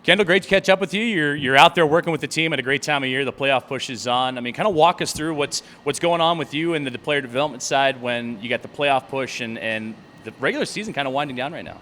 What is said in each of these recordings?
Kendall, great to catch up with you. You're out there working with the team at a great time of year. The playoff push is on. I mean, kind of walk us through what's going on with you and the player development side when you got the playoff push and the regular season kind of winding down right now.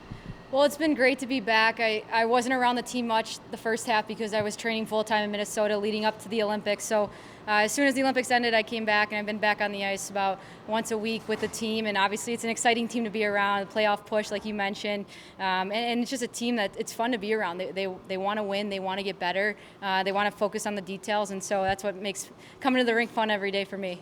Well, it's been great to be back. I wasn't around the team much the first half because I was training full-time in Minnesota leading up to the Olympics. So as soon as the Olympics ended, I came back, and I've been back on the ice about once a week with the team. And obviously it's an exciting team to be around, the playoff push like you mentioned. And it's just a team that it's fun to be around. They want to win. They want to get better. They want to focus on the details. And so that's what makes coming to the rink fun every day for me.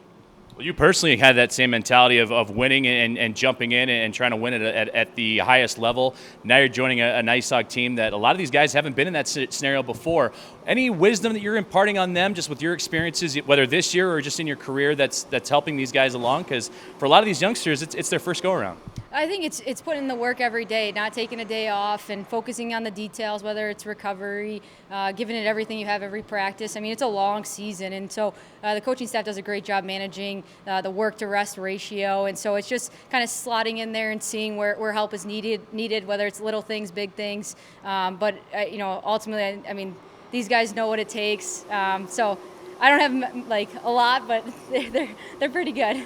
Well, you personally had that same mentality of winning and jumping in and trying to win it at the highest level. Now you're joining an IceHog team that a lot of these guys haven't been in that scenario before. Any wisdom that you're imparting on them just with your experiences, whether this year or just in your career, that's helping these guys along? Because for a lot of these youngsters, it's their first go-around. I think it's putting in the work every day, not taking a day off and focusing on the details, whether it's recovery, giving it everything you have every practice. I mean, it's a long season, and so the coaching staff does a great job managing the work-to-rest ratio, and so it's just kind of slotting in there and seeing where help is needed, whether it's little things, big things. But ultimately, I mean, these guys know what it takes. So I don't have like a lot, but they're pretty good.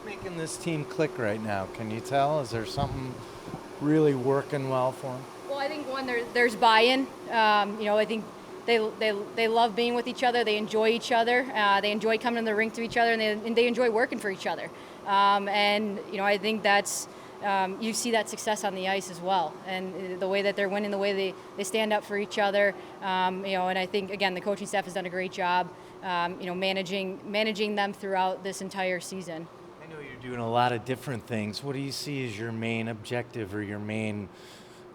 Making this team click right now? Can you tell? Is there something really working well for them? Well, I think one, there's buy-in. I think they love being with each other. They enjoy each other. They enjoy coming to the rink to each other, and they enjoy working for each other. I think that's you see that success on the ice as well, and the way that they're winning, the way they stand up for each other. And I think again the coaching staff has done a great job, managing them throughout this entire season. I know you're doing a lot of different things. What do you see as your main objective or your main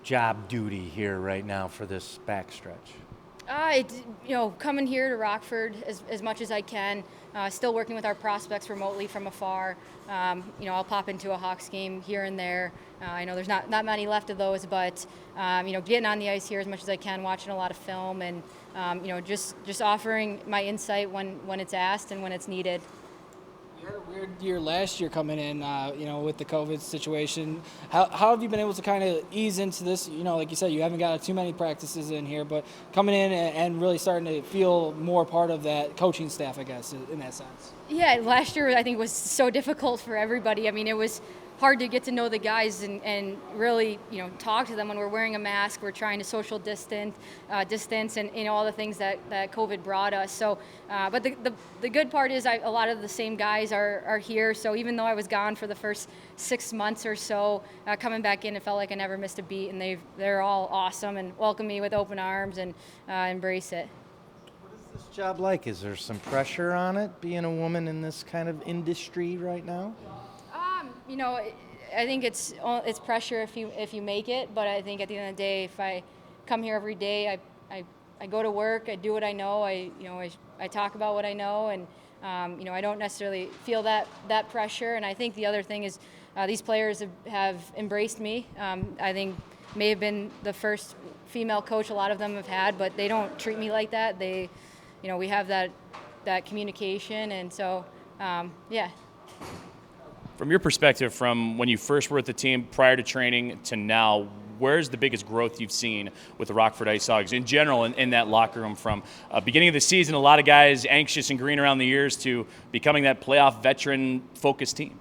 job duty here right now for this backstretch? Coming here to Rockford as much as I can, still working with our prospects remotely from afar. I'll pop into a Hawks game here and there. I know there's not many left of those, but getting on the ice here as much as I can, watching a lot of film, and just offering my insight when it's asked and when it's needed. You had a weird year last year coming in, with the COVID situation. How have you been able to kind of ease into this? Like you said, you haven't got too many practices in here, but coming in and really starting to feel more part of that coaching staff, I guess, in that sense. Yeah, last year I think was so difficult for everybody. I mean, it was hard to get to know the guys and really, talk to them when we're wearing a mask. We're trying to social distance and all the things that COVID brought us. So, but the good part is a lot of the same guys are here. So even though I was gone for the first 6 months or so, coming back in, it felt like I never missed a beat, and they're all awesome and welcome me with open arms and embrace it. What is this job like? Is there some pressure on it, being a woman in this kind of industry right now? I think it's pressure if you make it, but I think at the end of the day, if I come here every day, I go to work, I do what I know, I talk about what I know, and I don't necessarily feel that pressure. And I think the other thing is these players have embraced me. I think may have been the first female coach a lot of them have had, but they don't treat me like that. We have that communication, and so yeah. From your perspective, from when you first were with the team prior to training to now, where's the biggest growth you've seen with the Rockford IceHogs in general in that locker room? From beginning of the season, a lot of guys anxious and green around the ears, to becoming that playoff veteran-focused team?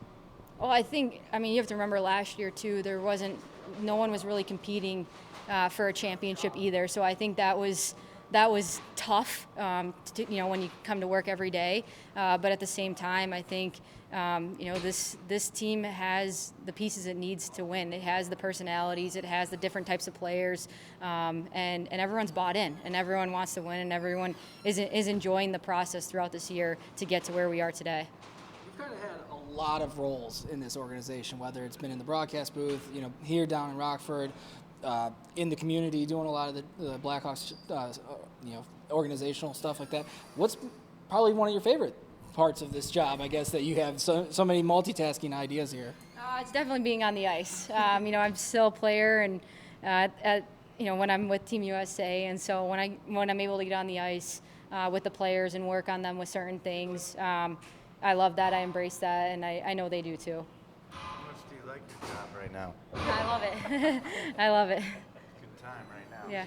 Well, I mean, you have to remember last year, too, no one was really competing for a championship either. So I think that was tough, when you come to work every day. But at the same time, I think, this team has the pieces it needs to win. It has the personalities, it has the different types of players, and everyone's bought in, and everyone wants to win, and everyone is enjoying the process throughout this year to get to where we are today. You've kind of had a lot of roles in this organization, whether it's been in the broadcast booth, here down in Rockford, in the community, doing a lot of the Blackhawks, organizational stuff like that. What's probably one of your favorite parts of this job, I guess, that you have so many multitasking ideas here? It's definitely being on the ice. I'm still a player, and when I'm with Team USA, and so when I'm able to get on the ice with the players and work on them with certain things, I love that. I embrace that, and I know they do too. How much do you like your job right now? I love it. I love it. Good time right now. Yeah.